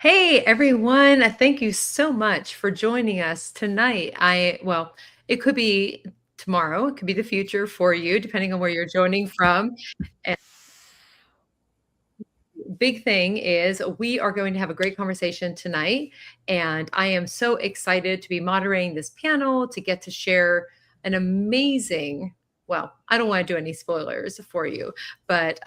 Hey everyone, thank you so much for joining us tonight. It could be tomorrow, it could be the future for you, depending on where you're joining from. And big thing is we are going to have a great conversation tonight, and I am so excited to be moderating this panel to get to share an amazing. Well, I don't want to do any spoilers for you, but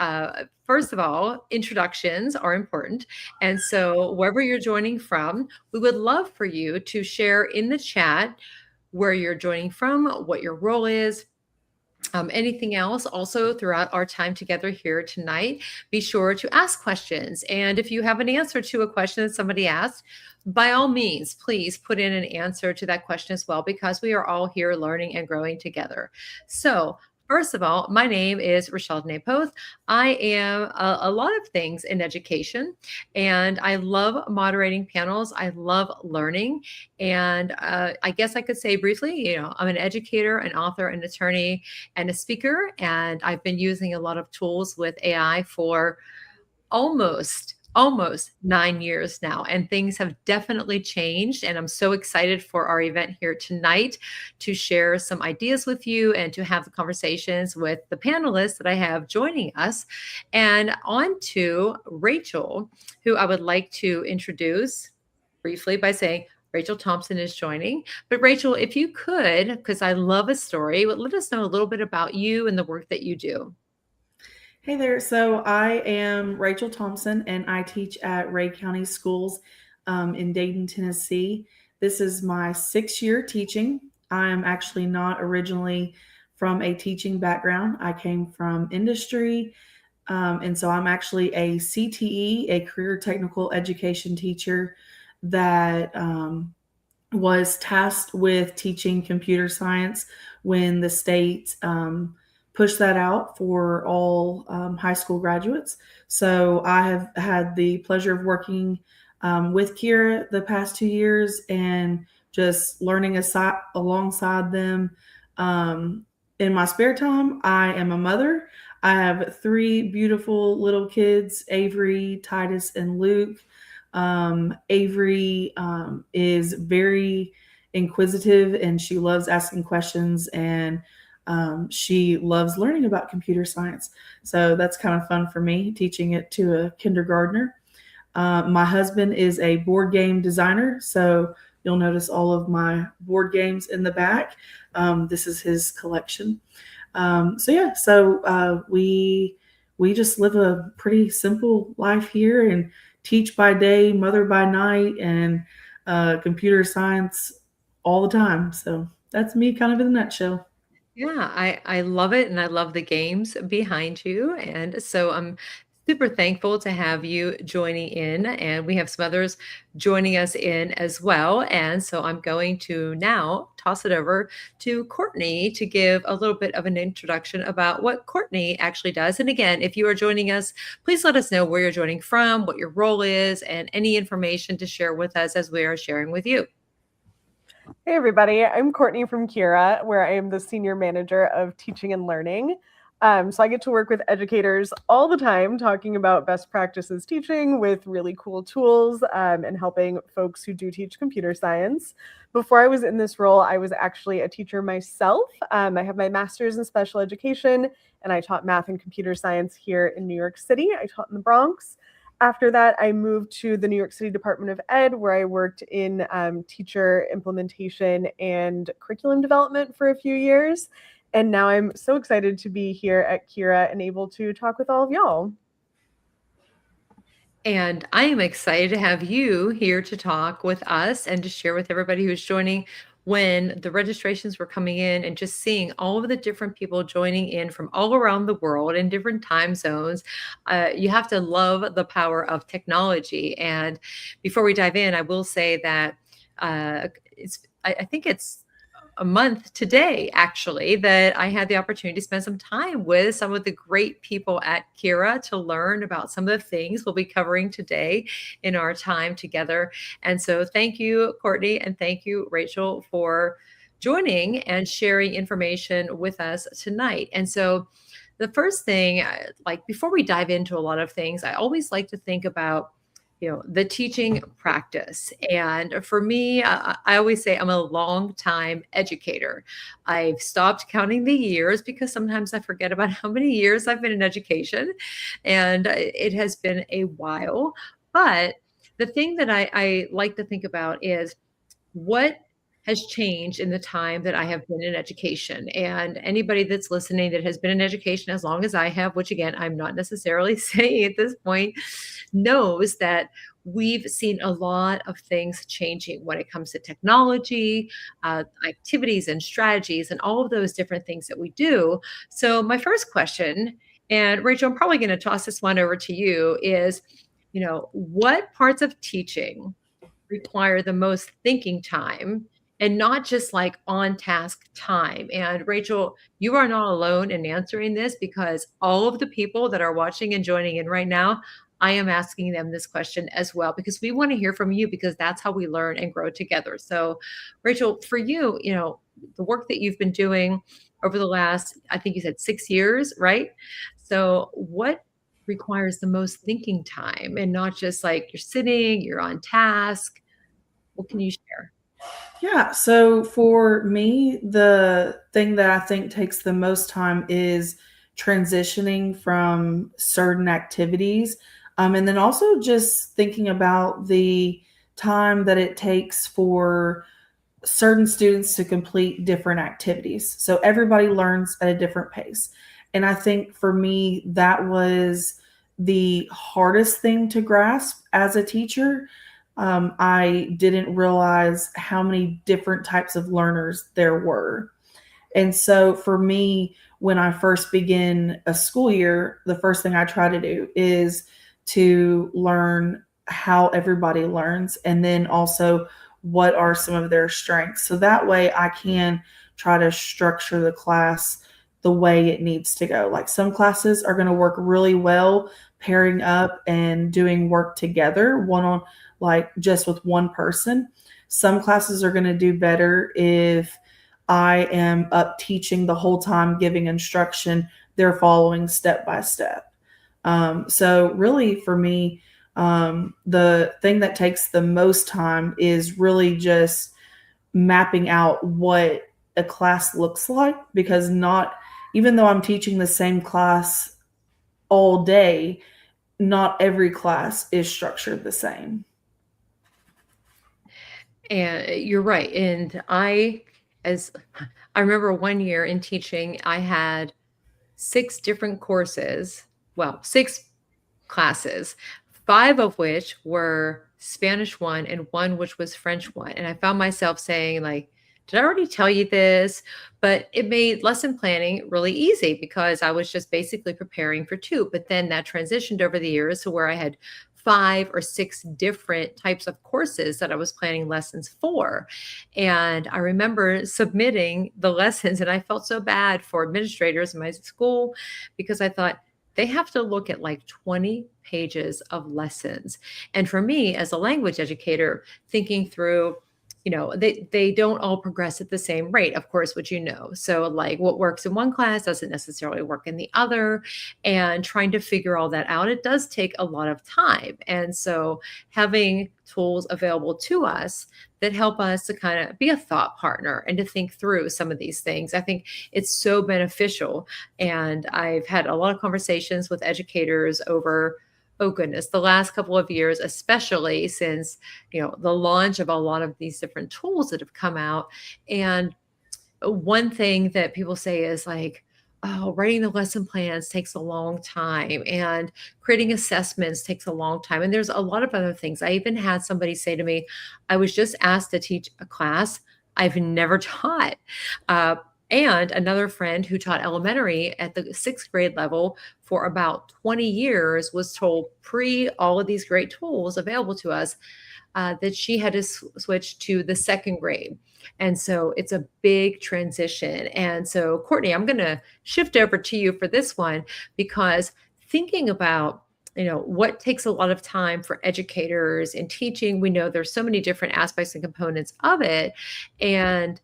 first of all, introductions are important. And so, wherever you're joining from, we would love for you to share in the chat where you're joining from, what your role is, anything else. Also, throughout our time together here tonight, be sure to ask questions. And if you have an answer to a question that somebody asked, by all means, please put in an answer to that question as well, because we are all here learning and growing together. So, first of all, my name is Rachelle Dené Poth. I am a lot of things in education, and I love moderating panels. I love learning. And I guess I could say briefly, I'm an educator, an author, an attorney, and a speaker. And I've been using a lot of tools with AI for almost 9 years now, and things have definitely changed. And I'm so excited for our event here tonight to share some ideas with you and to have the conversations with the panelists that I have joining us. And on to Rachel, who I would like to introduce briefly by saying Rachel Thompson is joining. But Rachel, if you could, because I love a story, let us know a little bit about you and the work that you do. Hey there. So I am Rachel Thompson, and I teach at Ray County Schools in Dayton, Tennessee. This is my 6th year teaching. I'm actually not originally from a teaching background. I came from industry. And so I'm actually a CTE, a career technical education teacher that was tasked with teaching computer science when the state pushed that out for all high school graduates. So I have had the pleasure of working with Kira the past 2 years and just learning alongside them. In my spare time, I am a mother. I have 3 beautiful little kids, Avery, Titus, and Luke. Avery is very inquisitive, and she loves asking questions, and she loves learning about computer science. So that's kind of fun for me, teaching it to a kindergartner. My husband is a board game designer, so you'll notice all of my board games in the back. This is his collection. We just live a pretty simple life here and teach by day, mother by night, and computer science all the time. So that's me kind of in a nutshell. Yeah, I love it, and I love the games behind you, and so I'm super thankful to have you joining in, and we have some others joining us in as well. And so I'm going to now toss it over to Courtney to give a little bit of an introduction about what Courtney actually does. And again, if you are joining us, please let us know where you're joining from, what your role is, and any information to share with us as we are sharing with you. Hey everybody, I'm Courtney from Kira, where I am the Senior Manager of Teaching and Learning. So I get to work with educators all the time, talking about best practices teaching with really cool tools and helping folks who do teach computer science. Before I was in this role, I was actually a teacher myself. I have my master's in special education, and I taught math and computer science here in New York City. I taught in the Bronx. After that, I moved to the New York City Department of Ed, where I worked in teacher implementation and curriculum development for a few years. And now I'm so excited to be here at Kira and able to talk with all of y'all. And I am excited to have you here to talk with us and to share with everybody who's joining. When the registrations were coming in and just seeing all of the different people joining in from all around the world in different time zones, you have to love the power of technology. And before we dive in, I will say that I think it's a month today, actually, that I had the opportunity to spend some time with some of the great people at Kira to learn about some of the things we'll be covering today in our time together. And so thank you, Courtney, and thank you, Rachel, for joining and sharing information with us tonight. And so the first thing, like before we dive into a lot of things, I always like to think about the teaching practice. And for me, I always say I'm a long time educator. I've stopped counting the years because sometimes I forget about how many years I've been in education, and it has been a while. But the thing that I like to think about is what has changed in the time that I have been in education. And anybody that's listening that has been in education as long as I have, which again, I'm not necessarily saying at this point, knows that we've seen a lot of things changing when it comes to technology, activities and strategies, and all of those different things that we do. So, my first question, and Rachel, I'm probably going to toss this one over to you, is what parts of teaching require the most thinking time and not just like on task time? And Rachel, you are not alone in answering this, because all of the people that are watching and joining in right now, I am asking them this question as well, because we want to hear from you, because that's how we learn and grow together. So, Rachel, for you, the work that you've been doing over the last, I think you said 6 years, right? So, what requires the most thinking time and not just like you're sitting, you're on task? What can you share? Yeah, so for me, the thing that I think takes the most time is transitioning from certain activities. And then also just thinking about the time that it takes for certain students to complete different activities. So everybody learns at a different pace. And I think for me, that was the hardest thing to grasp as a teacher. I didn't realize how many different types of learners there were. And so for me, when I first begin a school year, the first thing I try to do is to learn how everybody learns, and then also what are some of their strengths. So that way I can try to structure the class the way it needs to go. Like some classes are going to work really well pairing up and doing work together, one on like just with one person. Some classes are going to do better if I am up teaching the whole time, giving instruction, they're following step by step. So really for me, the thing that takes the most time is really just mapping out what a class looks like, because even though I'm teaching the same class all day, not every class is structured the same. And you're right. And I remember one year in teaching, I had 6 different courses, well, 6 classes, 5 of which were Spanish 1 and 1 which was French 1. And I found myself saying like, did I already tell you this? But it made lesson planning really easy because I was just basically preparing for 2. But then that transitioned over the years to where I had 5 or 6 different types of courses that I was planning lessons for. And I remember submitting the lessons, and I felt so bad for administrators in my school because I thought, they have to look at like 20 pages of lessons. And for me, as a language educator, thinking through, they don't all progress at the same rate, of course, which So like what works in one class doesn't necessarily work in the other. And trying to figure all that out, it does take a lot of time. And so having tools available to us that help us to kind of be a thought partner and to think through some of these things, I think it's so beneficial. And I've had a lot of conversations with educators over, oh goodness, the last couple of years, especially since, the launch of a lot of these different tools that have come out. And one thing that people say is like, oh, writing the lesson plans takes a long time and creating assessments takes a long time. And there's a lot of other things. I even had somebody say to me, I was just asked to teach a class I've never taught. And another friend who taught elementary at the 6th grade level for about 20 years was told all of these great tools available to us that she had to switch to the 2nd grade. And so it's a big transition. And so, Courtney, I'm going to shift over to you for this one, because thinking about what takes a lot of time for educators in teaching, we know there's so many different aspects and components of it. And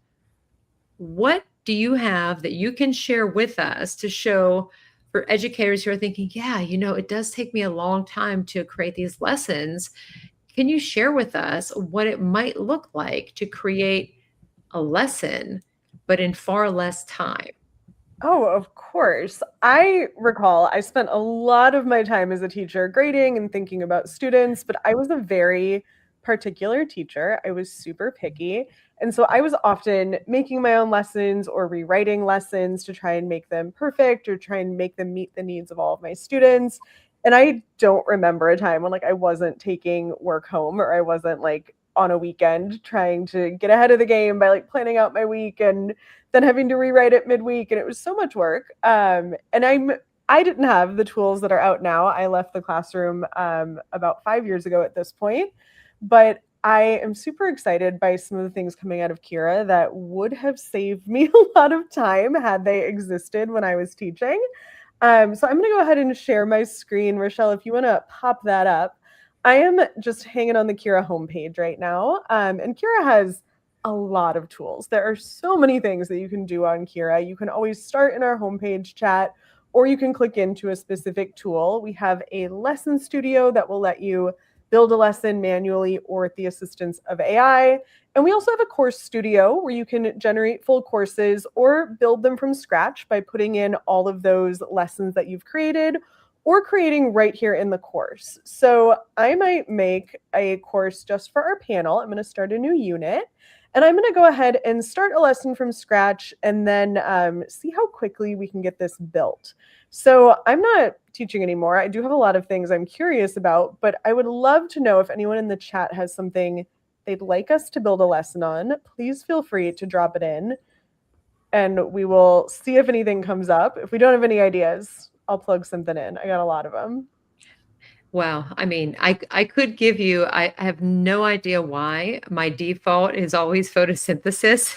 what do you have that you can share with us to show for educators who are thinking, yeah, it does take me a long time to create these lessons. Can you share with us what it might look like to create a lesson, but in far less time? Oh, of course. I recall I spent a lot of my time as a teacher grading and thinking about students, but I was a very particular teacher. I was super picky. And so I was often making my own lessons or rewriting lessons to try and make them perfect or try and make them meet the needs of all of my students. And I don't remember a time when I wasn't taking work home or I wasn't on a weekend trying to get ahead of the game by planning out my week and then having to rewrite it midweek, and it was so much work. And I didn't have the tools that are out now. I left the classroom about 5 years ago at this point, but I am super excited by some of the things coming out of Kira that would have saved me a lot of time had they existed when I was teaching. So I'm going to go ahead and share my screen. Rachelle, if you want to pop that up. I am just hanging on the Kira homepage right now, and Kira has a lot of tools. There are so many things that you can do on Kira. You can always start in our homepage chat, or you can click into a specific tool. We have a lesson studio that will let you build a lesson manually or with the assistance of AI. And we also have a course studio where you can generate full courses or build them from scratch by putting in all of those lessons that you've created or creating right here in the course. So I might make a course just for our panel. I'm going to start a new unit. And I'm going to go ahead and start a lesson from scratch and then see how quickly we can get this built. So I'm not teaching anymore. I do have a lot of things I'm curious about, but I would love to know if anyone in the chat has something they'd like us to build a lesson on. Please feel free to drop it in and we will see if anything comes up. If we don't have any ideas, I'll plug something in. I got a lot of them. Wow. I mean, I could give you, I have no idea why my default is always photosynthesis.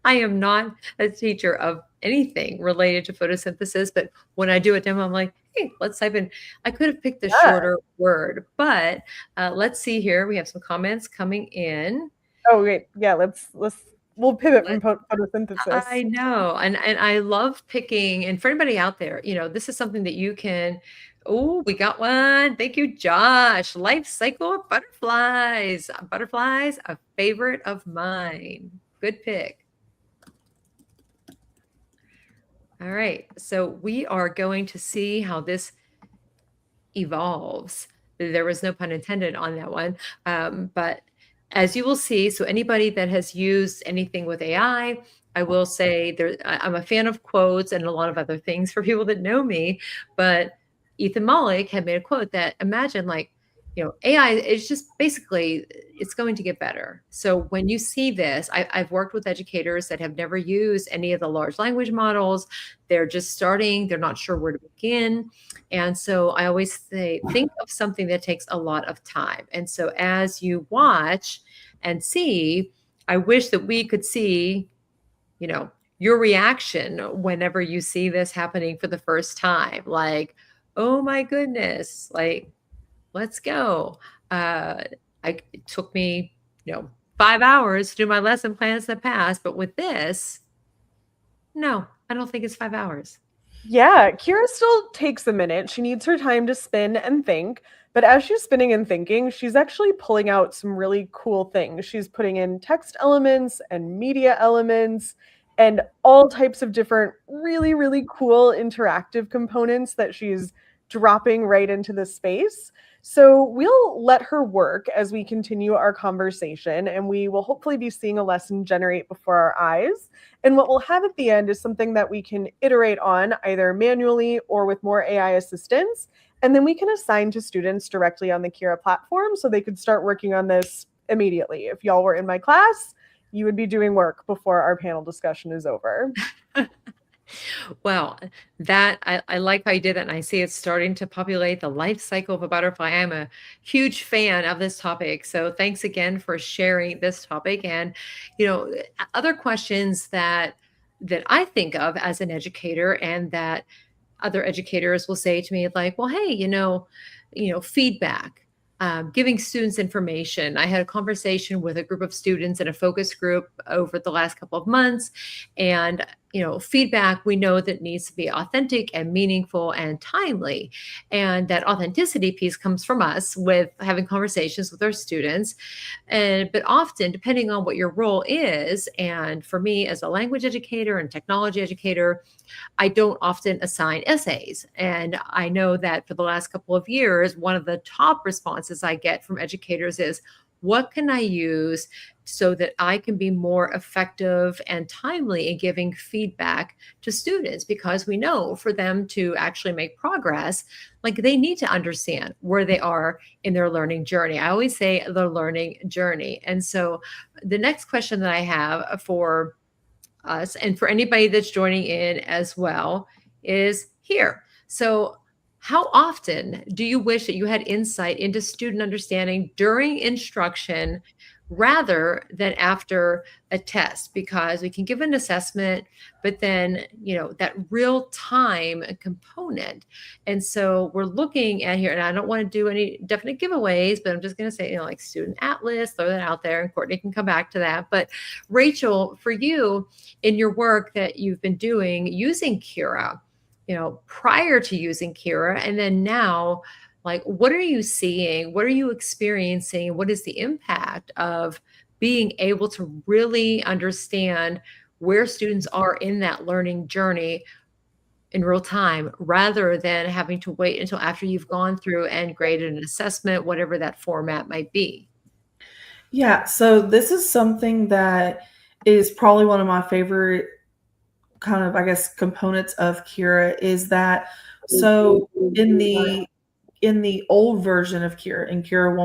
I am not a teacher of anything related to photosynthesis, but when I do a demo, I'm like, hey, let's type in, I could have picked a shorter word, but let's see here. We have some comments coming in. Oh, wait. Yeah, we'll pivot from photosynthesis. I know. And I love picking, and for anybody out there, this is something that you can, oh, we got one. Thank you, Josh. Life cycle of butterflies. Butterflies, a favorite of mine. Good pick. All right. So we are going to see how this evolves. There was no pun intended on that one. But as you will see, so anybody that has used anything with AI, I will say I'm a fan of quotes and a lot of other things for people that know me, but Ethan Mollick had made a quote that imagine AI is just basically, it's going to get better. So when you see this, I've worked with educators that have never used any of the large language models. They're just starting. They're not sure where to begin. And so I always say, think of something that takes a lot of time. And so as you watch and see, I wish that we could see, your reaction whenever you see this happening for the first time. Like, oh my goodness, let's go. It took me, 5 hours to do my lesson plans in the past, but with this, no, I don't think it's 5 hours. Yeah, Kira still takes a minute. She needs her time to spin and think. But as she's spinning and thinking, she's actually pulling out some really cool things. She's putting in text elements and media elements and all types of different really, really cool interactive components that she's dropping right into the space. So we'll let her work as we continue our conversation, and we will hopefully be seeing a lesson generate before our eyes. And what we'll have at the end is something that we can iterate on either manually or with more AI assistance. And then we can assign to students directly on the Kira platform so they could start working on this immediately. If y'all were in my class, you would be doing work before our panel discussion is over. Well, that I like how you did that, and I see it's starting to populate the life cycle of a butterfly. I'm a huge fan of this topic, so thanks again for sharing this topic. And other questions that I think of as an educator, and that other educators will say to me, like, "Well, hey, feedback." Giving students information. I had a conversation with a group of students in a focus group over the last couple of months, and feedback we know that needs to be authentic and meaningful and timely. And that authenticity piece comes from us with having conversations with our students. But often, depending on what your role is, and for me as a language educator and technology educator, I don't often assign essays. And I know that for the last couple of years, one of the top responses I get from educators is, what can I use so that I can be more effective and timely in giving feedback to students? Because we know for them to actually make progress, like they need to understand where they are in their learning journey. I always say the learning journey. And so the next question that I have for us and for anybody that's joining in as well is here. So, how often do you wish that you had insight into student understanding during instruction rather than after a test? Because we can give an assessment, but then, that real time component. And so we're looking at here, and I don't want to do any definite giveaways, but I'm just going to say, like Student Atlas, throw that out there, and Courtney can come back to that. But Rachel, for you, in your work that you've been doing using Kira, prior to using Kira, and then now, like, what are you seeing? What are you experiencing? What is the impact of being able to really understand where students are in that learning journey in real time, rather than having to wait until after you've gone through and graded an assessment, whatever that format might be? Yeah, so this is something that is probably one of my favorite kind of, I guess, components of Kira is that so in the old version of Kira, in Kira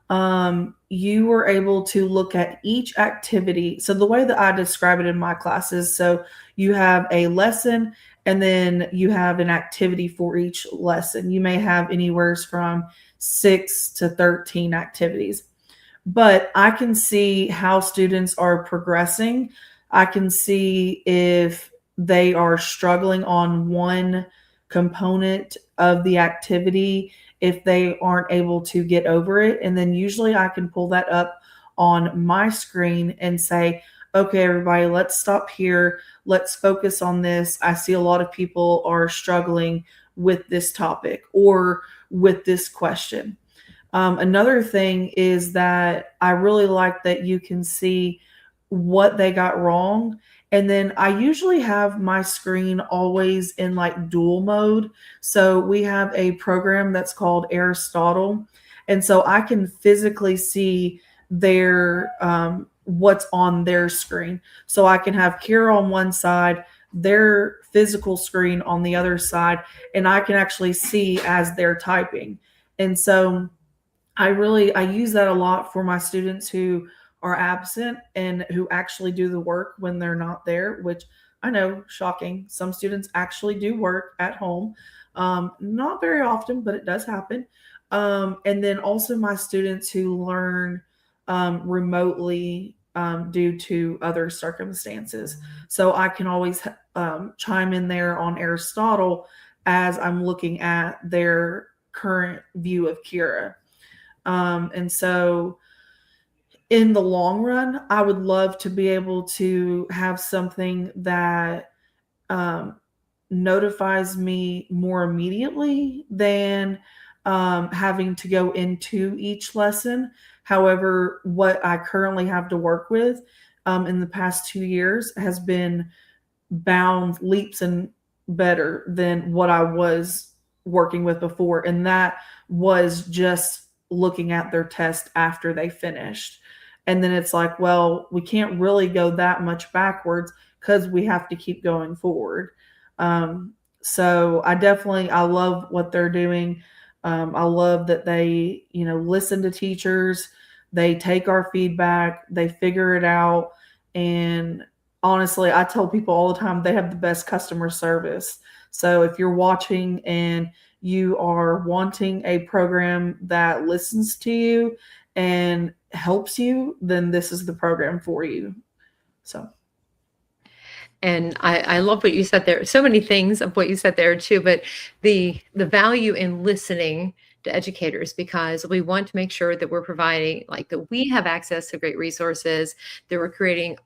1.0, you were able to look at each activity. So the way that I describe it in my classes, so you have a lesson and then you have an activity for each lesson. You may have anywhere from 6 to 13 activities. But I can see how students are progressing. I can see if they are struggling on one component of the activity, if they aren't able to get over it. And then usually I can pull that up on my screen and say, okay, everybody, let's stop here. Let's focus on this. I see a lot of people are struggling with this topic or with this question. Another thing is that I really like that you can see what they got wrong. And then I usually have my screen always in like dual mode. So we have a program that's called Aristotle. And so I can physically see their what's on their screen. So I can have Kira on one side, their physical screen on the other side, and I can actually see as they're typing. And so I use that a lot for my students who are absent and who actually do the work when they're not there, which I know, shocking. Some students actually do work at home. Not very often, but it does happen. And then also my students who learn remotely due to other circumstances. So I can always chime in there on Aristotle as I'm looking at their current view of Kira. And so in the long run, I would love to be able to have something that notifies me more immediately than having to go into each lesson. However, what I currently have to work with in the past 2 years has been bound leaps and better than what I was working with before. And that was just looking at their test after they finished. And then it's like, well, we can't really go that much backwards because we have to keep going forward. So I love what they're doing. I love that they, listen to teachers, they take our feedback, they figure it out. And honestly, I tell people all the time, they have the best customer service. So if you're watching and you are wanting a program that listens to you and helps you, then this is the program for you. So. And I love what you said there. So many things of what you said there too, but the value in listening to educators, because we want to make sure that we're providing, like, that we have access to great resources, that we're creating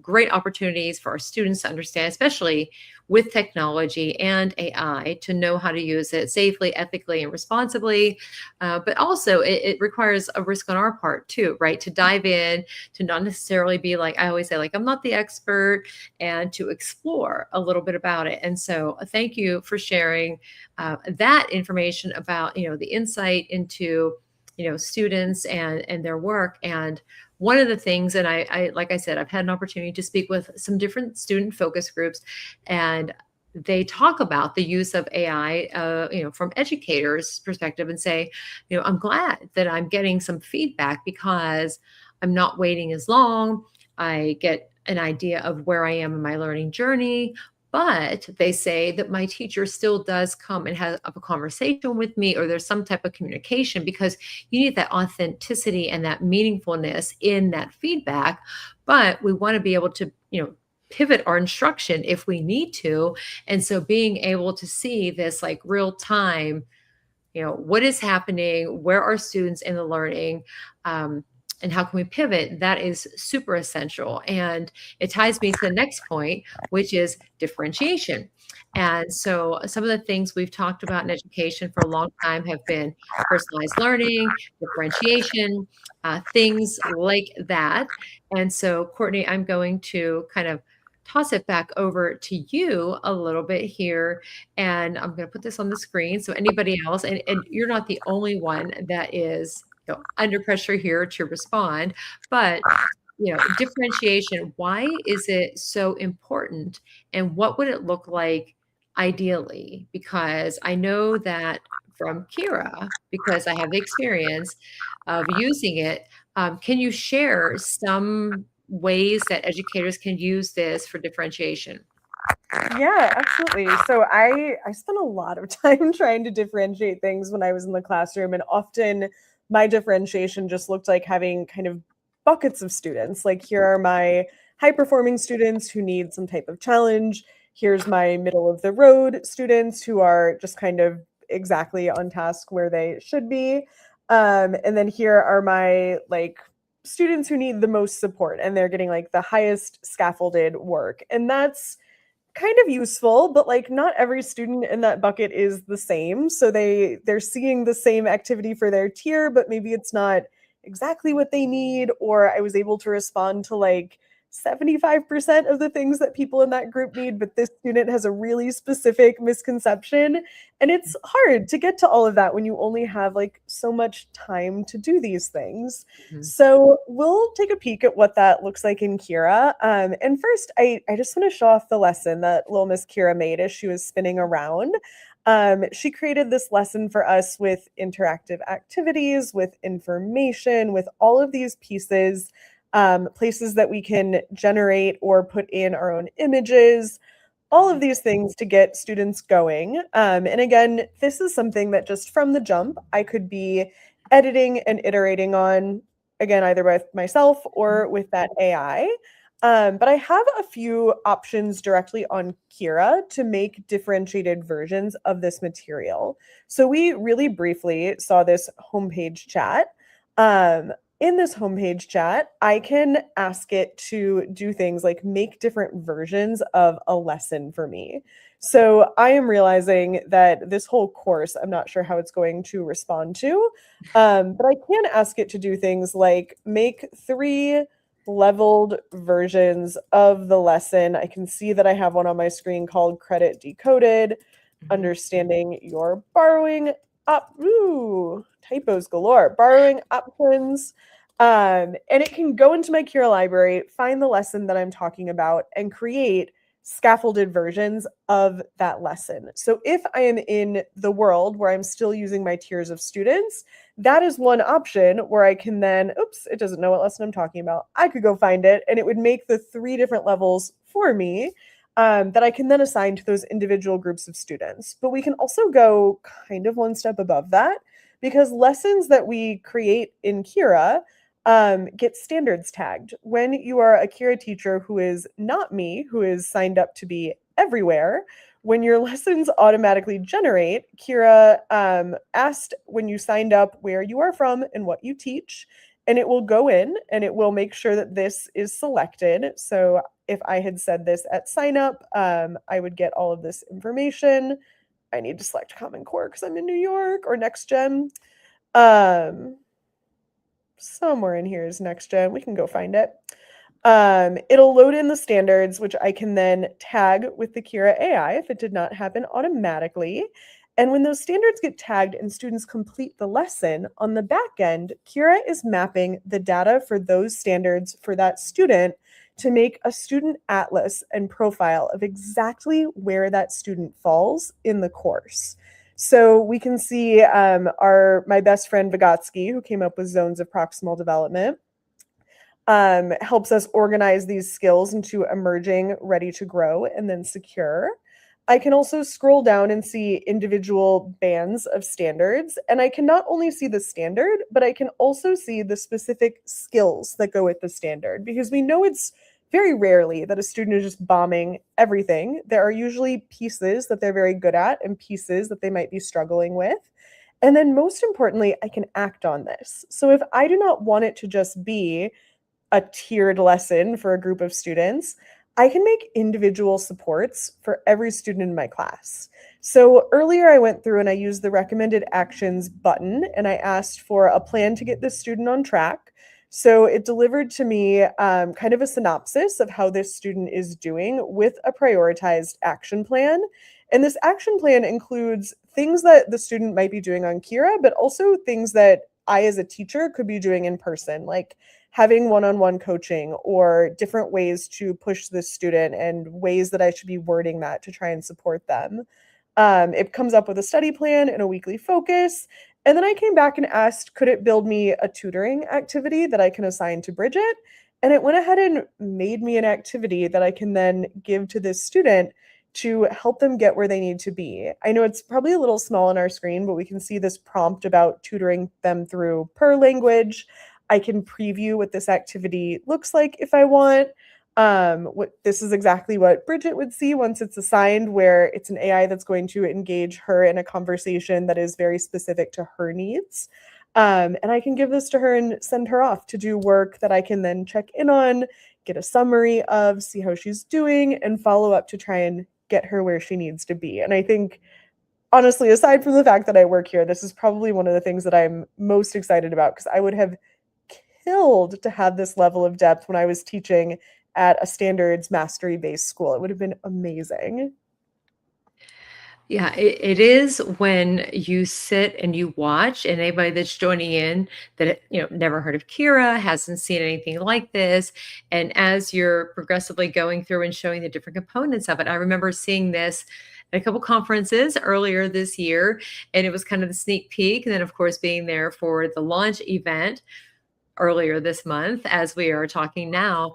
great opportunities for our students to understand, especially with technology and AI, to know how to use it safely, ethically, and responsibly. But also it requires a risk on our part too, right? To dive in, to not necessarily be like, I always say, like, I'm not the expert, and to explore a little bit about it. And so thank you for sharing that information about, the insight into, students and their work. And one of the things, and I, like I said, I've had an opportunity to speak with some different student focus groups, and they talk about the use of AI, from educators' perspective, and say, I'm glad that I'm getting some feedback because I'm not waiting as long. I get an idea of where I am in my learning journey. But they say that my teacher still does come and have a conversation with me, or there's some type of communication, because you need that authenticity and that meaningfulness in that feedback. But we want to be able to, pivot our instruction if we need to. And so being able to see this like real time, what is happening, where are students in the learning, and how can we pivot, that is super essential. And it ties me to the next point, which is differentiation. And so some of the things we've talked about in education for a long time have been personalized learning, differentiation, things like that. And so, Courtney, I'm going to kind of toss it back over to you a little bit here. And I'm going to put this on the screen. So anybody else, and you're not the only one that is under pressure here to respond, but differentiation, why is it so important, and what would it look like ideally? Because I know that from Kira, because I have the experience of using it. Can you share some ways that educators can use this for differentiation? Yeah, absolutely. So I spent a lot of time trying to differentiate things when I was in the classroom, and often my differentiation just looked like having kind of buckets of students. Like, here are my high performing students who need some type of challenge. Here's my middle of the road students who are just kind of exactly on task where they should be. And then here are my like students who need the most support, and they're getting like the highest scaffolded work. And that's kind of useful, but like not every student in that bucket is the same. So they're seeing the same activity for their tier, but maybe it's not exactly what they need. Or I was able to respond to like 75% of the things that people in that group need, but this student has a really specific misconception. And it's hard to get to all of that when you only have like so much time to do these things. Mm-hmm. So we'll take a peek at what that looks like in Kira. And first, I just want to show off the lesson that little Miss Kira made as she was spinning around. She created this lesson for us with interactive activities, with information, with all of these pieces, places that we can generate or put in our own images, all of these things to get students going. And again, this is something that just from the jump, I could be editing and iterating on, again, either by myself or with that AI. But I have a few options directly on Kira to make differentiated versions of this material. So we really briefly saw this homepage chat. In this homepage chat, I can ask it to do things like make different versions of a lesson for me. So I am realizing that this whole course, I'm not sure how it's going to respond to, but I can ask it to do things like make 3 leveled versions of the lesson. I can see that I have one on my screen called Credit Decoded, Understanding Your Borrowing typos galore, borrowing options. And it can go into my Kira library, find the lesson that I'm talking about, and create scaffolded versions of that lesson. So if I am in the world where I'm still using my tiers of students, that is one option where I can then, it doesn't know what lesson I'm talking about. I could go find it, and it would make the 3 different levels for me that I can then assign to those individual groups of students. But we can also go kind of one step above that, because lessons that we create in Kira get standards tagged. When you are a Kira teacher who is not me, who is signed up to be everywhere, when your lessons automatically generate, Kira asked when you signed up where you are from and what you teach. and it will go in and it will make sure that this is selected. So if I had said this at sign up, I would get all of this information. I need to select Common Core because I'm in New York, or Next Gen. Somewhere in here is Next Gen. We can go find it. It'll load in the standards, which I can then tag with the Kira AI if it did not happen automatically. And when those standards get tagged and students complete the lesson, on the back end, Kira is mapping the data for those standards for that student to make a student atlas and profile of exactly where that student falls in the course. So we can see my best friend Vygotsky, who came up with zones of proximal development, helps us organize these skills into emerging, ready to grow, and then secure. I can also scroll down and see individual bands of standards, and I can not only see the standard, but I can also see the specific skills that go with the standard, because we know it's very rarely that a student is just bombing everything. There are usually pieces that they're very good at and pieces that they might be struggling with. And then most importantly, I can act on this. So if I do not want it to just be a tiered lesson for a group of students, I can make individual supports for every student in my class. So earlier I went through and I used the recommended actions button and I asked for a plan to get this student on track. So it delivered to me kind of a synopsis of how this student is doing with a prioritized action plan. And this action plan includes things that the student might be doing on Kira, but also things that I as a teacher could be doing in person, like having one-on-one coaching or different ways to push this student and ways that I should be wording that to try and support them. It comes up with a study plan and a weekly focus. And then I came back and asked, could it build me a tutoring activity that I can assign to Bridget? And it went ahead and made me an activity that I can then give to this student to help them get where they need to be. I know it's probably a little small on our screen, but we can see this prompt about tutoring them through per language. I can preview what this activity looks like if I want. This is exactly what Bridget would see once it's assigned, where it's an AI that's going to engage her in a conversation that is very specific to her needs. And I can give this to her and send her off to do work that I can then check in on, get a summary of, see how she's doing, and follow up to try and get her where she needs to be. And I think, honestly, aside from the fact that I work here, this is probably one of the things that I'm most excited about, because I would have killed to have this level of depth when I was teaching at a standards mastery-based school. It would have been amazing. Yeah, it is when you sit and you watch, and anybody that's joining in that never heard of Kira, hasn't seen anything like this, and as you're progressively going through and showing the different components of it, I remember seeing this at a couple conferences earlier this year, and it was kind of the sneak peek, and then of course being there for the launch event earlier this month as we are talking now.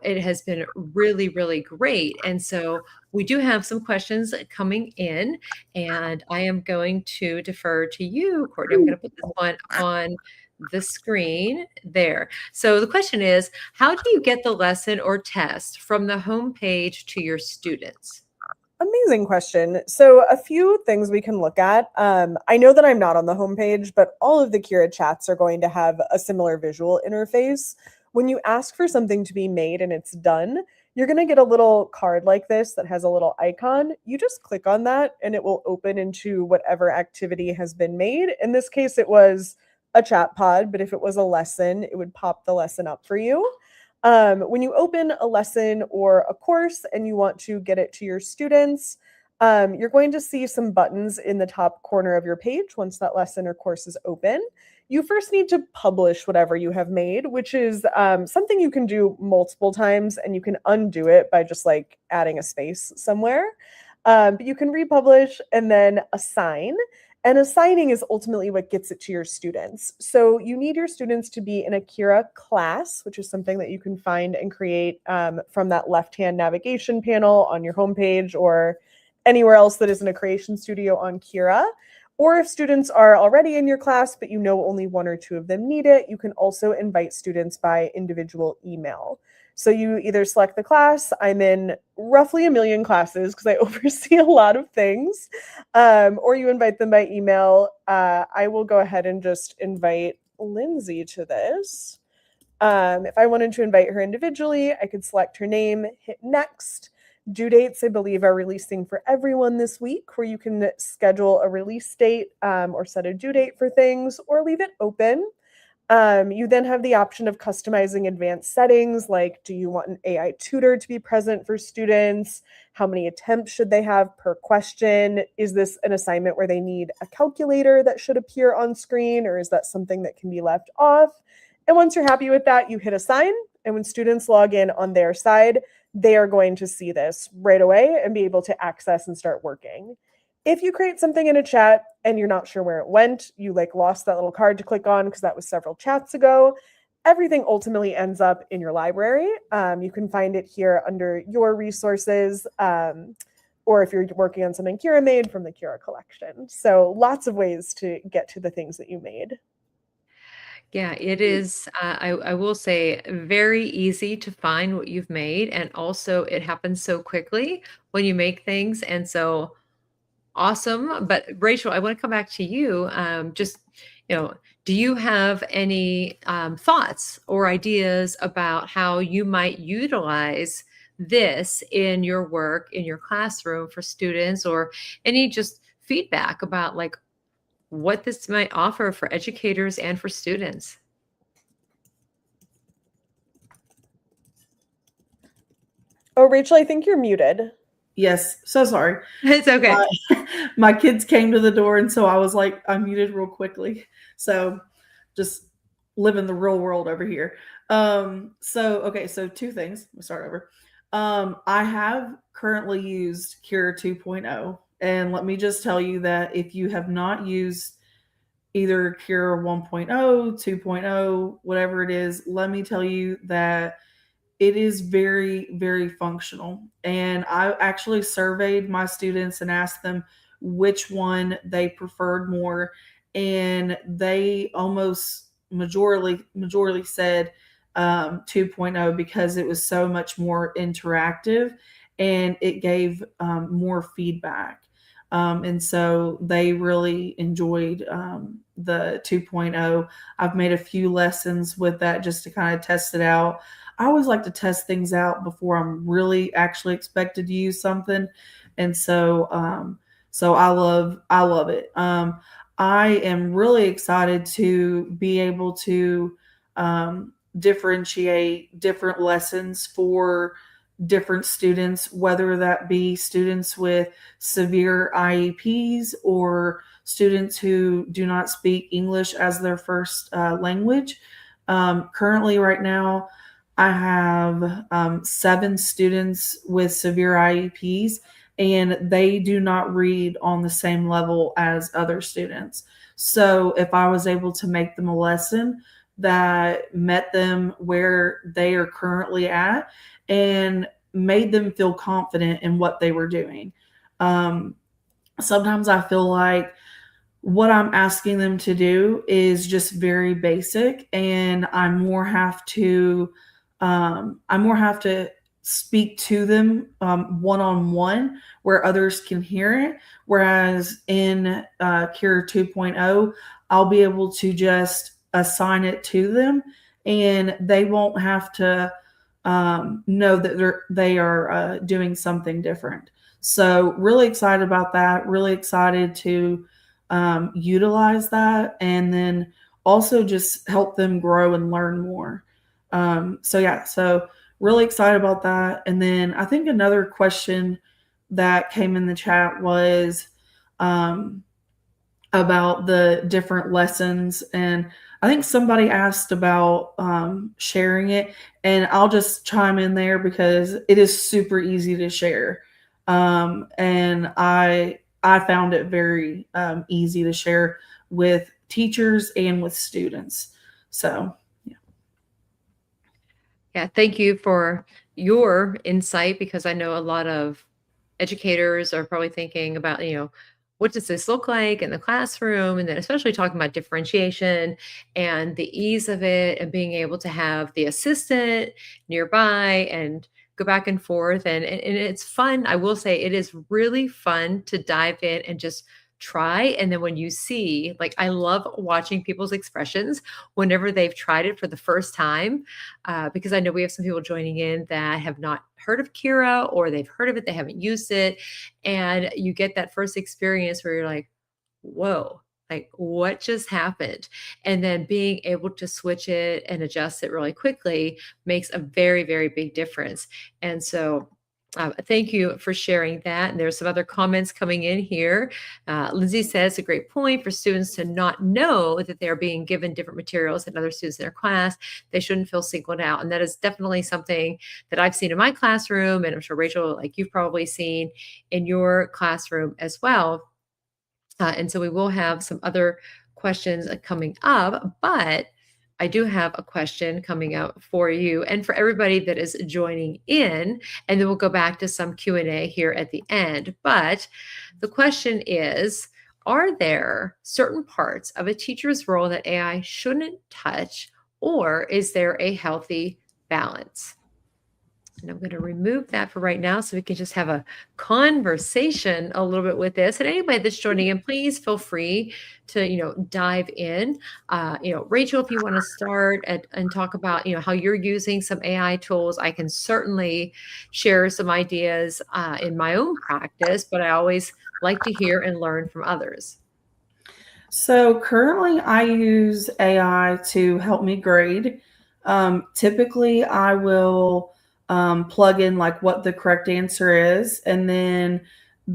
It has been really, really great. And so we do have some questions coming in, and I am going to defer to you, Courtney. I'm going to put this one on the screen there. So the question is, how do you get the lesson or test from the homepage to your students? Amazing question. So a few things we can look at. I know that I'm not on the homepage, but all of the Kira chats are going to have a similar visual interface. When you ask for something to be made and it's done, you're going to get a little card like this that has a little icon. You just click on that and it will open into whatever activity has been made. In this case, it was a chat pod, but if it was a lesson, it would pop the lesson up for you. When you open a lesson or a course and you want to get it to your students, you're going to see some buttons in the top corner of your page once that lesson or course is open. You first need to publish whatever you have made, which is something you can do multiple times, and you can undo it by just like adding a space somewhere. But you can republish and then assign. And assigning is ultimately what gets it to your students. So you need your students to be in a Kira class, which is something that you can find and create from that left-hand navigation panel on your homepage or anywhere else that isn't a creation studio on Kira. Or if students are already in your class, but you know only one or two of them need it, you can also invite students by individual email. So you either select the class. I'm in roughly 1 million classes because I oversee a lot of things, or you invite them by email. I will go ahead and just invite Lindsay to this. If I wanted to invite her individually, I could select her name, hit next. Due dates, I believe, are releasing for everyone this week, where you can schedule a release date or set a due date for things, or leave it open. You then have the option of customizing advanced settings, like, do you want an AI tutor to be present for students? How many attempts should they have per question? Is this an assignment where they need a calculator that should appear on screen, or is that something that can be left off? And once you're happy with that, you hit assign. And when students log in on their side, they are going to see this right away and be able to access and start working. If you create something in a chat and you're not sure where it went, you lost that little card to click on because that was several chats ago, everything ultimately ends up in your library. You can find it here under your resources, or if you're working on something Kira made, from the Kira collection. So lots of ways to get to the things that you made. Yeah, it is. I will say, very easy to find what you've made. And also, it happens so quickly when you make things. And so awesome. But Rachel, I want to come back to you. Do you have any thoughts or ideas about how you might utilize this in your work, in your classroom for students, or any just feedback about what this might offer for educators and for students? Oh, Rachel, I think you're muted. Yes, so sorry. It's okay. My kids came to the door, and so I was I muted real quickly. So just living the real world over here. So two things. We'll start over. I have currently used Kira 2.0. And let me just tell you that if you have not used either Kira 1.0, 2.0, whatever it is, let me tell you that it is very, very functional. And I actually surveyed my students and asked them which one they preferred more. And they almost majority said 2.0 because it was so much more interactive and it gave more feedback. And so they really enjoyed the 2.0. I've made a few lessons with that just to kind of test it out. I always like to test things out before I'm really actually expected to use something. And so I love it. I am really excited to be able to differentiate different lessons for different students, whether that be students with severe IEPs or students who do not speak English as their first language. Currently, right now, I have 7 students with severe IEPs, and they do not read on the same level as other students. So if I was able to make them a lesson that met them where they are currently at and made them feel confident in what they were doing. Sometimes I feel like what I'm asking them to do is just very basic, and I more have to speak to them one-on-one where others can hear it. Whereas in Kira 2.0, I'll be able to just assign it to them, and they won't have to know that they are doing something different. So really excited about that. Really excited to utilize that, and then also just help them grow and learn more. So really excited about that. And then I think another question that came in the chat was about the different lessons. And I think somebody asked about sharing it, and I'll just chime in there because it is super easy to share. And I found it very easy to share with teachers and with students. So, yeah. Yeah, thank you for your insight, because I know a lot of educators are probably thinking about, what does this look like in the classroom? And then especially talking about differentiation and the ease of it and being able to have the assistant nearby and go back and forth. And it's fun. I will say it is really fun to dive in and just try. And then when you see, like, I love watching people's expressions whenever they've tried it for the first time, because I know we have some people joining in that have not heard of Kira, or they've heard of it, they haven't used it. And you get that first experience where you're like, whoa, like what just happened? And then being able to switch it and adjust it really quickly makes a very, very big difference. And so thank you for sharing that. And there's some other comments coming in here. Lindsay says a great point for students to not know that they're being given different materials than other students in their class. They shouldn't feel singled out. And that is definitely something that I've seen in my classroom. And I'm sure, Rachel, like you've probably seen in your classroom as well. And so we will have some other questions coming up, but I do have a question coming up for you and for everybody that is joining in, and then we'll go back to some Q&A here at the end. But the question is, are there certain parts of a teacher's role that AI shouldn't touch, or is there a healthy balance? And I'm going to remove that for right now so we can just have a conversation a little bit with this. And anybody that's joining in, please feel free to, dive in. Rachel, if you want to start and talk about, how you're using some AI tools, I can certainly share some ideas in my own practice, but I always like to hear and learn from others. So currently I use AI to help me grade. Typically I will plug in like what the correct answer is, and then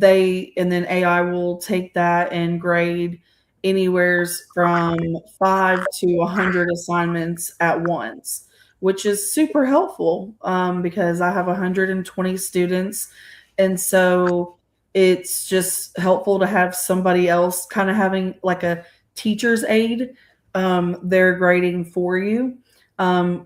AI will take that and grade anywheres from 5 to 100 assignments at once, which is super helpful because I have 120 students, and so it's just helpful to have somebody else kind of having like a teacher's aide. They're grading for you,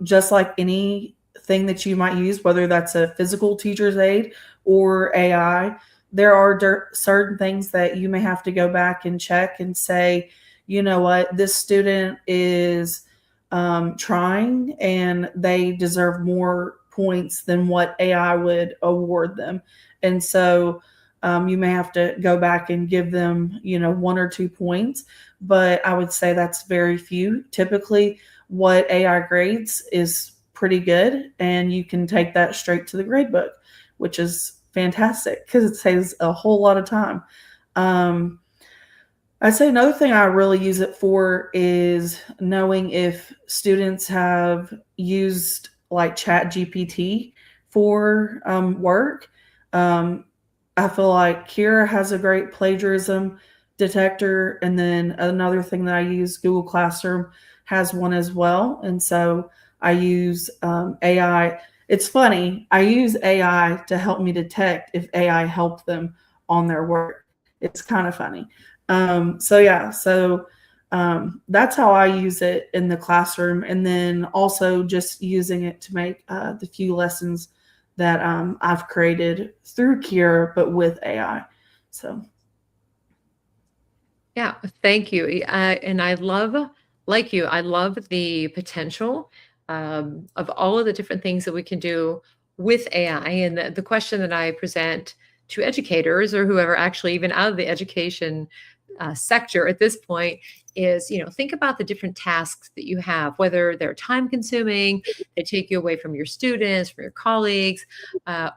just like any thing that you might use, whether that's a physical teacher's aide or AI. There are certain things that you may have to go back and check and say, you know what, this student is trying and they deserve more points than what AI would award them. And so you may have to go back and give them, 1 or 2 points, but I would say that's very few. Typically, what AI grades is pretty good, and you can take that straight to the grade book, which is fantastic because it saves a whole lot of time. I'd say another thing I really use it for is knowing if students have used like ChatGPT for work. I feel like Kira has a great plagiarism detector, and then another thing that I use, Google Classroom has one as well. And so I use AI. It's funny. I use AI to help me detect if AI helped them on their work. It's kind of funny. So that's how I use it in the classroom. And then also just using it to make the few lessons that I've created through Kira, but with AI. So. Yeah, thank you. And I love, like you, I love the potential of all of the different things that we can do with AI. And the question that I present to educators or whoever actually even out of the education sector at this point is, think about the different tasks that you have, whether they're time consuming, they take you away from your students, from your colleagues,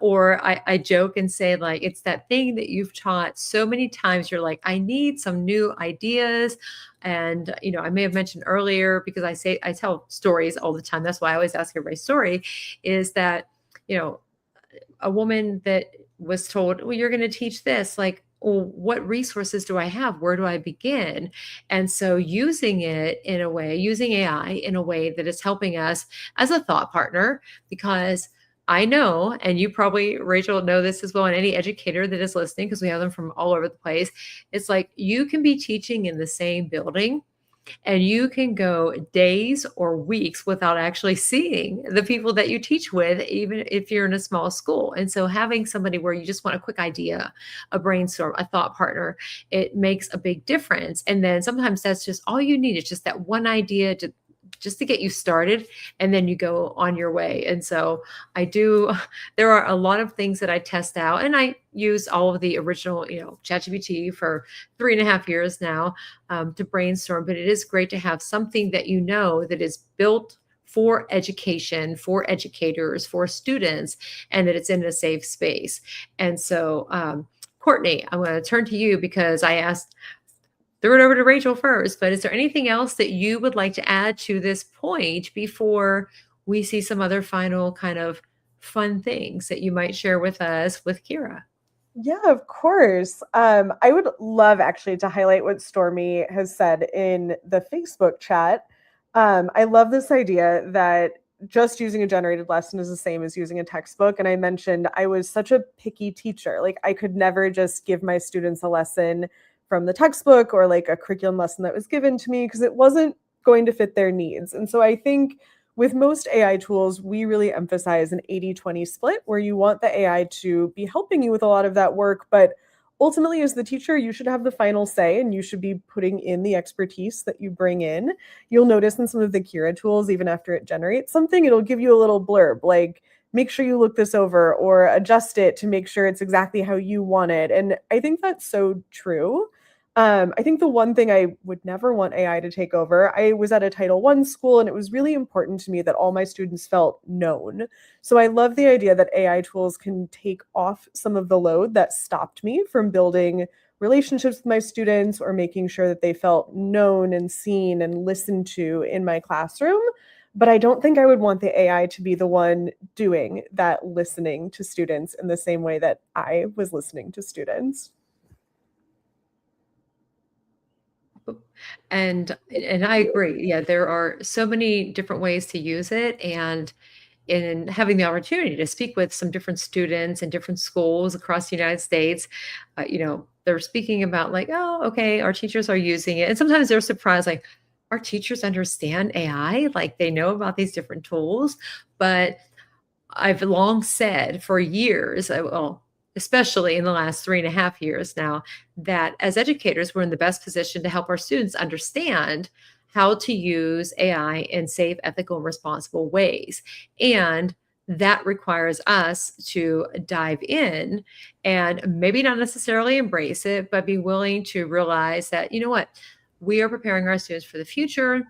or I joke and say, like, it's that thing that you've taught so many times, you're like, I need some new ideas. And, I may have mentioned earlier, because I tell stories all the time. That's why I always ask everybody's story, is that, a woman that was told, well, you're going to teach this, like, well, what resources do I have? Where do I begin? And so using it in a way, using AI in a way that is helping us as a thought partner, because I know, and you probably, Rachel, know this as well, and any educator that is listening, because we have them from all over the place, it's like you can be teaching in the same building and you can go days or weeks without actually seeing the people that you teach with, even if you're in a small school. And so having somebody where you just want a quick idea, a brainstorm, a thought partner, it makes a big difference. And then sometimes that's just all you need. It's just that one idea to just to get you started, and then you go on your way. And so there are a lot of things that I test out, and I use all of the original, ChatGPT for 3.5 years now to brainstorm. But it is great to have something that that is built for education, for educators, for students, and that it's in a safe space. And so, Courtney, I'm going to turn to you because threw it over to Rachel first, but is there anything else that you would like to add to this point before we see some other final kind of fun things that you might share with us with Kira? Yeah, of course. I would love actually to highlight what Stormy has said in the Facebook chat. I love this idea that just using a generated lesson is the same as using a textbook. And I mentioned I was such a picky teacher. Like I could never just give my students a lesson from the textbook or like a curriculum lesson that was given to me because it wasn't going to fit their needs. And so I think with most AI tools, we really emphasize an 80-20 split where you want the AI to be helping you with a lot of that work. But ultimately, as the teacher, you should have the final say and you should be putting in the expertise that you bring in. You'll notice in some of the Kira tools, even after it generates something, it'll give you a little blurb like, make sure you look this over or adjust it to make sure it's exactly how you want it. And I think that's so true. I think the one thing I would never want AI to take over, I was at a Title I school and it was really important to me that all my students felt known. So I love the idea that AI tools can take off some of the load that stopped me from building relationships with my students or making sure that they felt known and seen and listened to in my classroom. But I don't think I would want the AI to be the one doing that listening to students in the same way that I was listening to students. And I agree. Yeah, there are so many different ways to use it. And in having the opportunity to speak with some different students in different schools across the United States, they're speaking about like, oh, okay, our teachers are using it. And sometimes they're surprised, like, our teachers understand AI, like they know about these different tools. But I've long said for years, especially in the last 3.5 years now, that as educators, we're in the best position to help our students understand how to use AI in safe, ethical, and responsible ways. And that requires us to dive in and maybe not necessarily embrace it, but be willing to realize that, you know what, we are preparing our students for the future.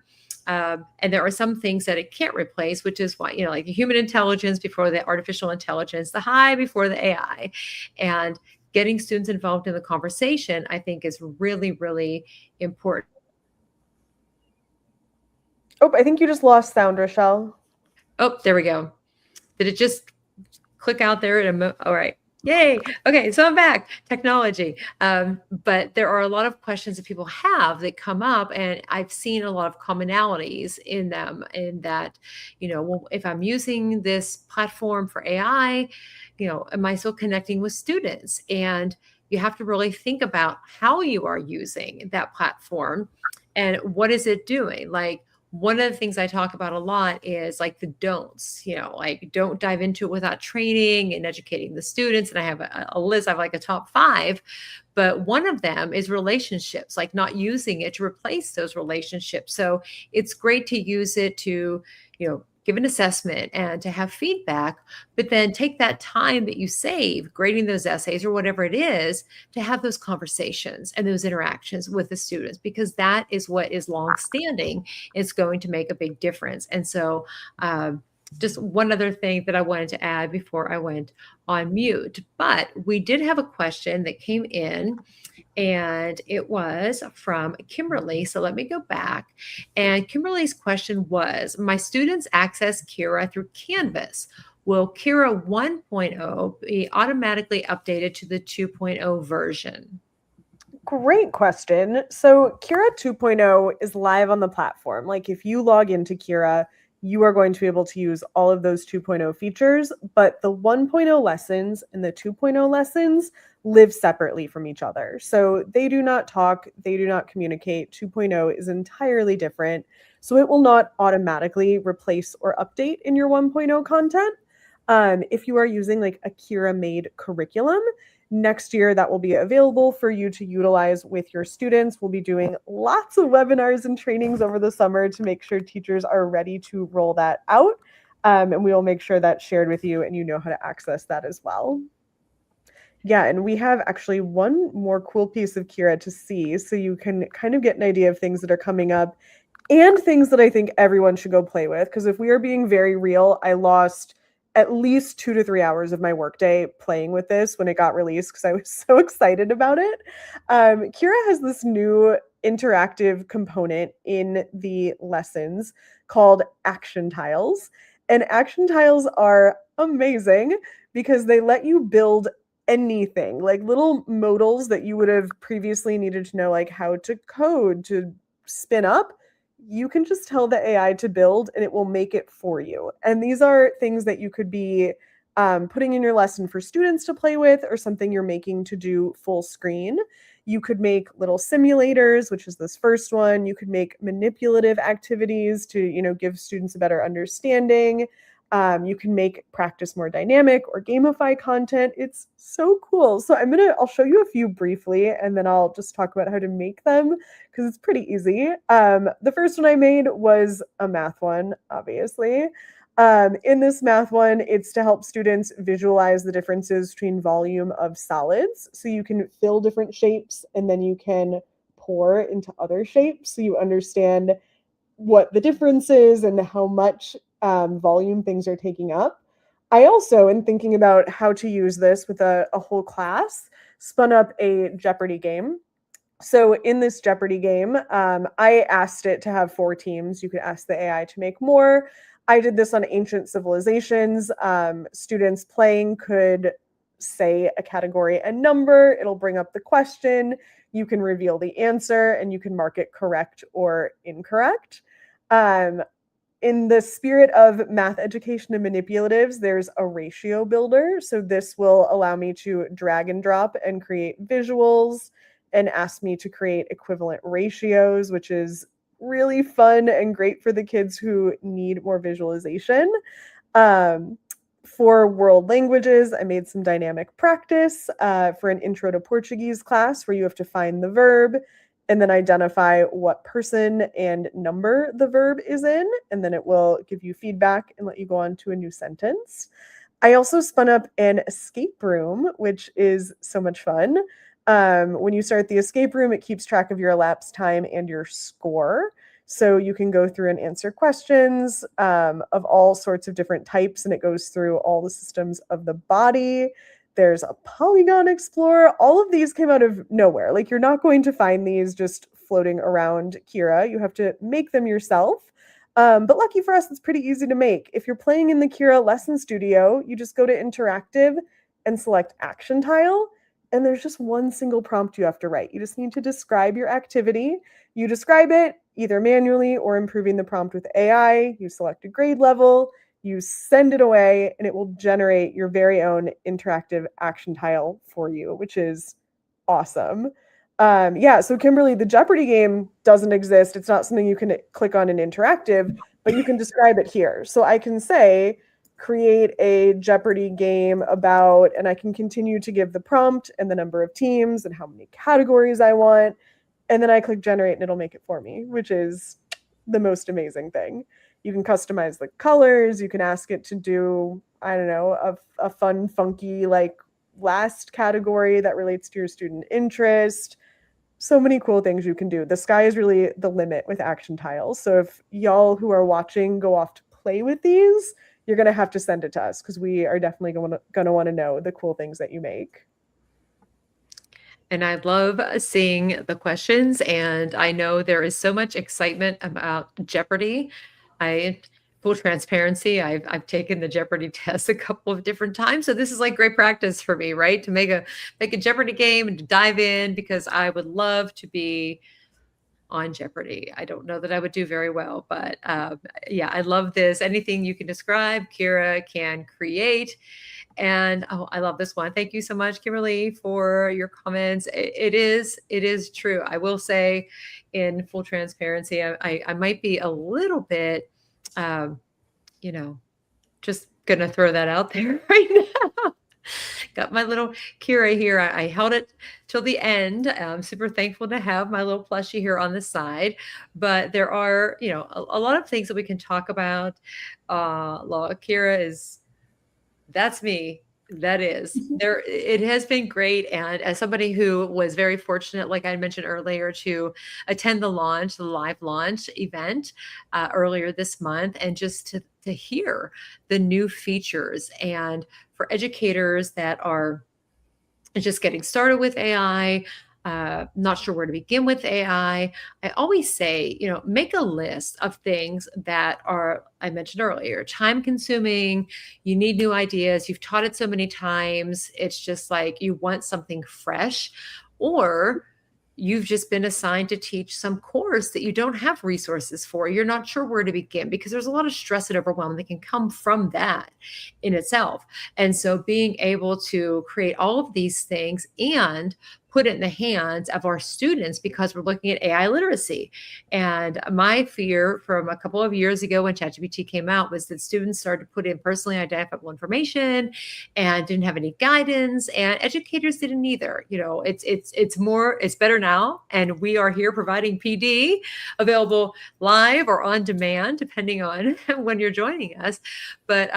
And there are some things that it can't replace, which is why, like human intelligence before the artificial intelligence, the high before the AI. And getting students involved in the conversation, I think, is really, really important. Oh, I think you just lost sound, Rachelle. Oh, there we go. Did it just click out there? All right. Yay. Okay, so I'm back. Technology. But there are a lot of questions that people have that come up, and I've seen a lot of commonalities in them. In that, well, if I'm using this platform for AI, am I still connecting with students? And you have to really think about how you are using that platform and what is it doing. Like, one of the things I talk about a lot is like the don'ts, like don't dive into it without training and educating the students. And I have a list, I have like a top 5, but one of them is relationships, like not using it to replace those relationships. So it's great to use it to, give an assessment and to have feedback, but then take that time that you save grading those essays or whatever it is to have those conversations and those interactions with the students, because that is what is longstanding. It's going to make a big difference. And so just one other thing that I wanted to add before I went on mute, but we did have a question that came in, and it was from Kimberly. So let me go back. And Kimberly's question was, my students access Kira through Canvas. Will Kira 1.0 be automatically updated to the 2.0 version? Great question. So Kira 2.0 is live on the platform. Like if you log into Kira, you are going to be able to use all of those 2.0 features, but the 1.0 lessons and the 2.0 lessons live separately from each other. So they do not talk, they do not communicate. 2.0 is entirely different. So it will not automatically replace or update in your 1.0 content. If you are using like a Kira made curriculum, Next year, that will be available for you to utilize with your students. We'll be doing lots of webinars and trainings over the summer to make sure teachers are ready to roll that out. And we will make sure that's shared with you and you know how to access that as well. Yeah, and we have actually one more cool piece of Kira to see, so you can kind of get an idea of things that are coming up and things that I think everyone should go play with. Because if we are being very real, I lost at least 2 to 3 hours of my workday playing with this when it got released because I was so excited about it. Kira has this new interactive component in the lessons called action tiles. And action tiles are amazing because they let you build anything, like little modals that you would have previously needed to know, like how to code, to spin up. You can just tell the AI to build and it will make it for you. And these are things that you could be putting in your lesson for students to play with, or something you're making to do full screen. You could make little simulators, which is this first one. You could make manipulative activities to, give students a better understanding. You can make practice more dynamic or gamify content. It's so cool. So I'll show you a few briefly, and then I'll just talk about how to make them because it's pretty easy. The first one I made was a math one, obviously. In this math one, it's to help students visualize the differences between volume of solids. So you can fill different shapes and then you can pour into other shapes. So you understand what the difference is and how much volume things are taking up. I also, in thinking about how to use this with a whole class, spun up a Jeopardy game. So in this Jeopardy game, I asked it to have 4 teams. You could ask the AI to make more. I did this on ancient civilizations. Students playing could say a category and number. It'll bring up the question. You can reveal the answer and you can mark it correct or incorrect. In the spirit of math education and manipulatives, there's a ratio builder. So this will allow me to drag and drop and create visuals and ask me to create equivalent ratios, which is really fun and great for the kids who need more visualization. For world languages, I made some dynamic practice for an intro to Portuguese class where you have to find the verb and then identify what person and number the verb is in, and then it will give you feedback and let you go on to a new sentence. I also spun up an escape room, which is so much fun. When you start the escape room, it keeps track of your elapsed time and your score. So you can go through and answer questions of all sorts of different types, and it goes through all the systems of the body. There's a polygon explorer. All of these came out of nowhere. Like, you're not going to find these just floating around Kira. You have to make them yourself. But lucky for us, it's pretty easy to make. If you're playing in the Kira Lesson Studio, you just go to Interactive and select Action Tile. And there's just one single prompt you have to write. You just need to describe your activity. You describe it either manually or improving the prompt with AI. You select a grade level. You send it away, and it will generate your very own interactive action tile for you, which is awesome. So Kimberly, the Jeopardy game doesn't exist. It's not something you can click on in interactive, but you can describe it here. So I can say, create a Jeopardy game about, and I can continue to give the prompt and the number of teams and how many categories I want. And then I click generate and it'll make it for me, which is the most amazing thing. You can customize the colors. You can ask it to do, I don't know, a fun, funky, like last category that relates to your student interest. So many cool things you can do. The sky is really the limit with action tiles. So if y'all who are watching go off to play with these, you're going to have to send it to us because we are definitely going to want to know the cool things that you make. And I love seeing the questions, and I know there is so much excitement about Jeopardy. Full transparency, I've taken the Jeopardy test a couple of different times, so this is like great practice for me, right? To make a Jeopardy game and to dive in, because I would love to be on Jeopardy. I don't know that I would do very well, but yeah, I love this. Anything you can describe, Kira can create. And I love this one. Thank you so much, Kimberly, for your comments. It is true. I will say, in full transparency, I might be a little bit, just gonna throw that out there right now. got my little Kira here. I held it till the end. I'm super thankful to have my little plushie here on the side. But there are, a lot of things that we can talk about. Kira that's me. That is there. It has been great. And as somebody who was very fortunate, like I mentioned earlier, to attend the live launch event earlier this month, and just to hear the new features, and for educators that are just getting started with AI, not sure where to begin with AI, I always say, make a list of things that are, I mentioned earlier, time consuming. You need new ideas. You've taught it so many times. It's just like you want something fresh, or you've just been assigned to teach some course that you don't have resources for. You're not sure where to begin, because there's a lot of stress and overwhelm that can come from that in itself. And so being able to create all of these things and put it in the hands of our students, because we're looking at AI literacy. And my fear from a couple of years ago when ChatGPT came out was that students started to put in personally identifiable information and didn't have any guidance, and educators didn't either. It's better now, and we are here providing PD available live or on demand, depending on when you're joining us. But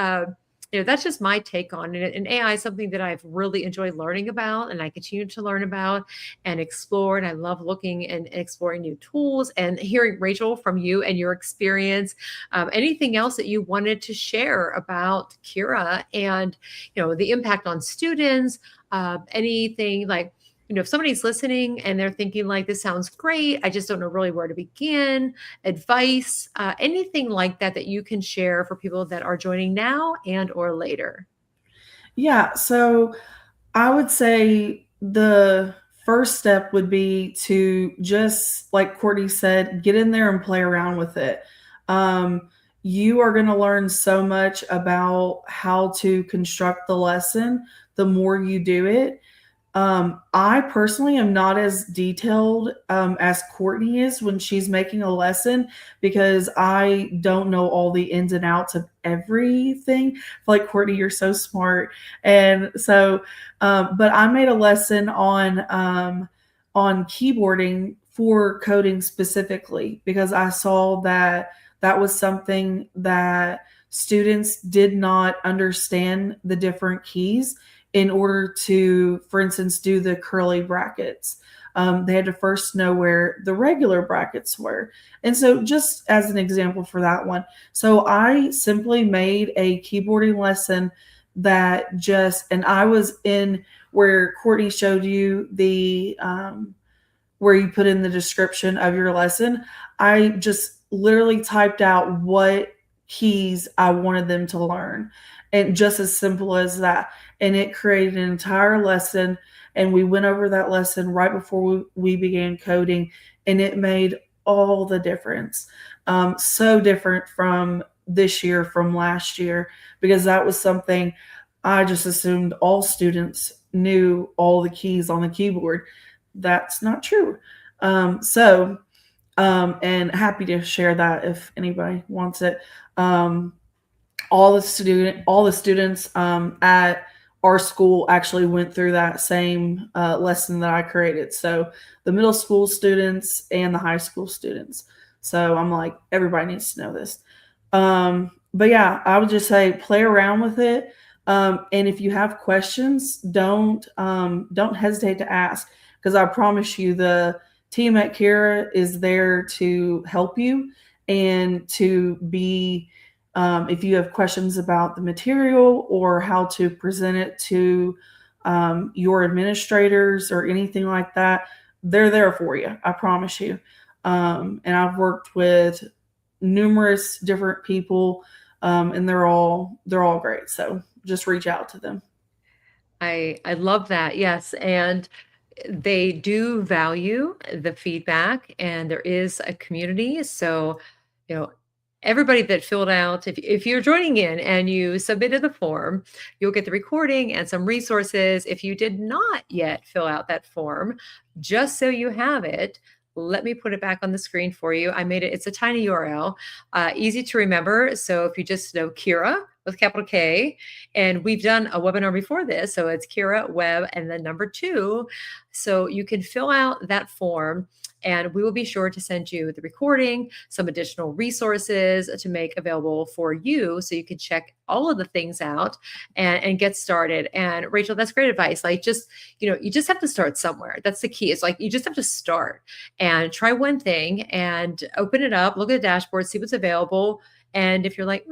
that's just my take on it. And AI is something that I've really enjoyed learning about, and I continue to learn about and explore. And I love looking and exploring new tools, and hearing, Rachel, from you and your experience. Anything else that you wanted to share about Kira and, the impact on students, anything like, if somebody's listening and they're thinking like, this sounds great, I just don't know really where to begin, advice, anything like that you can share for people that are joining now and or later. Yeah. So I would say the first step would be to, just like Courtney said, get in there and play around with it. You are going to learn so much about how to construct the lesson the more you do it. I personally am not as detailed as Courtney is when she's making a lesson, because I don't know all the ins and outs of everything. Like, Courtney, you're so smart. And so, but I made a lesson on keyboarding for coding specifically, because I saw that was something that students did not understand, the different keys in order to, for instance, do the curly brackets. They had to first know where the regular brackets were. And so, just as an example for that one, so I simply made a keyboarding lesson that and I was in where Courtney showed you the, where you put in the description of your lesson. I just literally typed out what keys I wanted them to learn. And just as simple as that. And it created an entire lesson. And we went over that lesson right before we began coding. And it made all the difference. So different from this year, from last year, because that was something I just assumed all students knew all the keys on the keyboard. That's not true. And happy to share that if anybody wants it. All the students at our school actually went through that same lesson that I created. So the middle school students and the high school students. So I'm like, everybody needs to know this. But yeah, I would just say play around with it. And if you have questions, don't hesitate to ask, because I promise you the team at Kira is there to help you and to be, if you have questions about the material or how to present it to your administrators or anything like that, they're there for you. I promise you. And I've worked with numerous different people, and they're all great. So just reach out to them. I love that. Yes. And they do value the feedback, and there is a community. So, everybody that filled out, if you're joining in and you submitted the form, you'll get the recording and some resources. If you did not yet fill out that form, just so you have it, let me put it back on the screen for you. I made it, it's a tiny URL, easy to remember. So if you just know Kira, with capital K. And we've done a webinar before this. So it's Kira Web and then number 2. So you can fill out that form, and we will be sure to send you the recording, some additional resources to make available for you so you can check all of the things out and get started. And Rachel, that's great advice. Like, just, you just have to start somewhere. That's the key. It's like, you just have to start and try one thing and open it up, look at the dashboard, see what's available. And if you're like,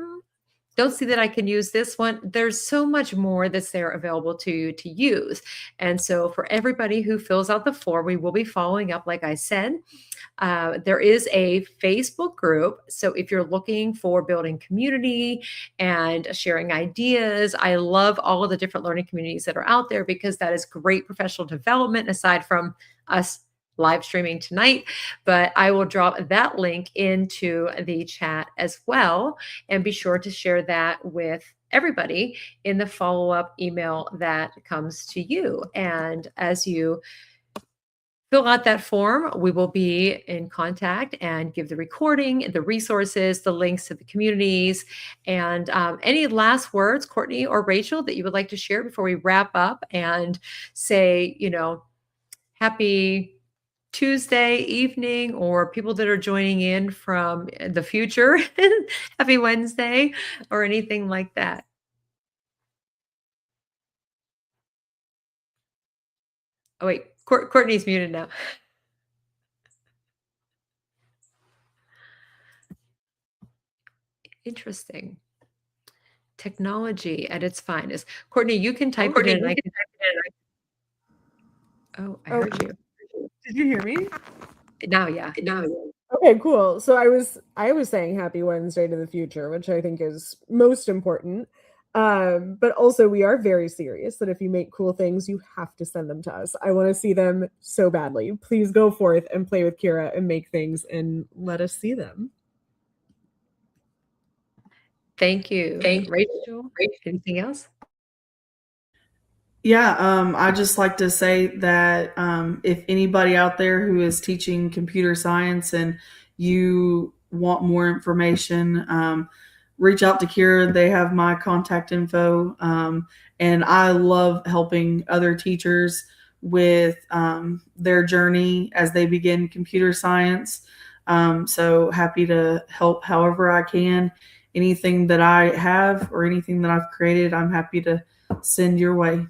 don't see that I can use this one, there's so much more that's there available to use. And so for everybody who fills out the form, we will be following up, like I said. There is a Facebook group. So if you're looking for building community and sharing ideas, I love all of the different learning communities that are out there, because that is great professional development aside from us live streaming tonight. But I will drop that link into the chat as well, and be sure to share that with everybody in the follow-up email that comes to you. And as you fill out that form, we will be in contact and give the recording, the resources, the links to the communities. And any last words, Courtney or Rachel, that you would like to share before we wrap up and say, happy Tuesday evening, or people that are joining in from the future, happy Wednesday, or anything like that? Oh, wait, Courtney's muted now. Interesting. Technology at its finest. Courtney, you can type it in. Oh, I heard you. Did you hear me? Now, yeah. Okay, cool. So I was saying happy Wednesday to the future, which I think is most important. But also, we are very serious that if you make cool things, you have to send them to us. I want to see them so badly. Please go forth and play with Kira and make things and let us see them. Thank you. Rachel, anything else? Yeah, I just like to say that if anybody out there who is teaching computer science and you want more information, reach out to Kira. They have my contact info. And I love helping other teachers with their journey as they begin computer science. So happy to help however I can. Anything that I have or anything that I've created, I'm happy to send your way.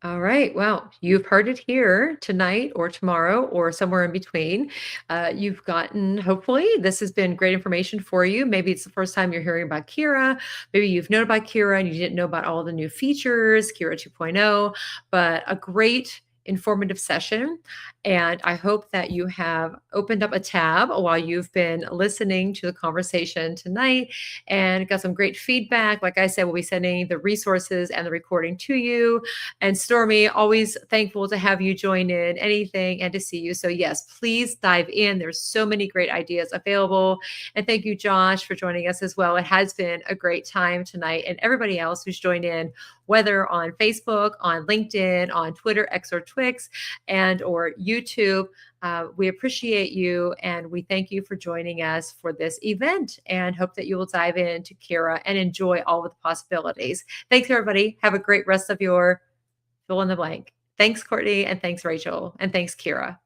All right. Well, you've heard it here tonight or tomorrow or somewhere in between. You've gotten, hopefully, this has been great information for you. Maybe it's the first time you're hearing about Kira. Maybe you've known about Kira and you didn't know about all the new features, Kira 2.0, but a great informative session. And I hope that you have opened up a tab while you've been listening to the conversation tonight and got some great feedback. Like I said, we'll be sending the resources and the recording to you. And Stormy, always thankful to have you join in anything and to see you. So yes, please dive in. There's so many great ideas available. And thank you, Josh, for joining us as well. It has been a great time tonight, and everybody else who's joined in, whether on Facebook, on LinkedIn, on Twitter, X or Twix, and or YouTube. We appreciate you, and we thank you for joining us for this event, and hope that you will dive into Kira and enjoy all of the possibilities. Thanks, everybody. Have a great rest of your fill in the blank. Thanks, Courtney, and thanks, Rachel, and thanks, Kira.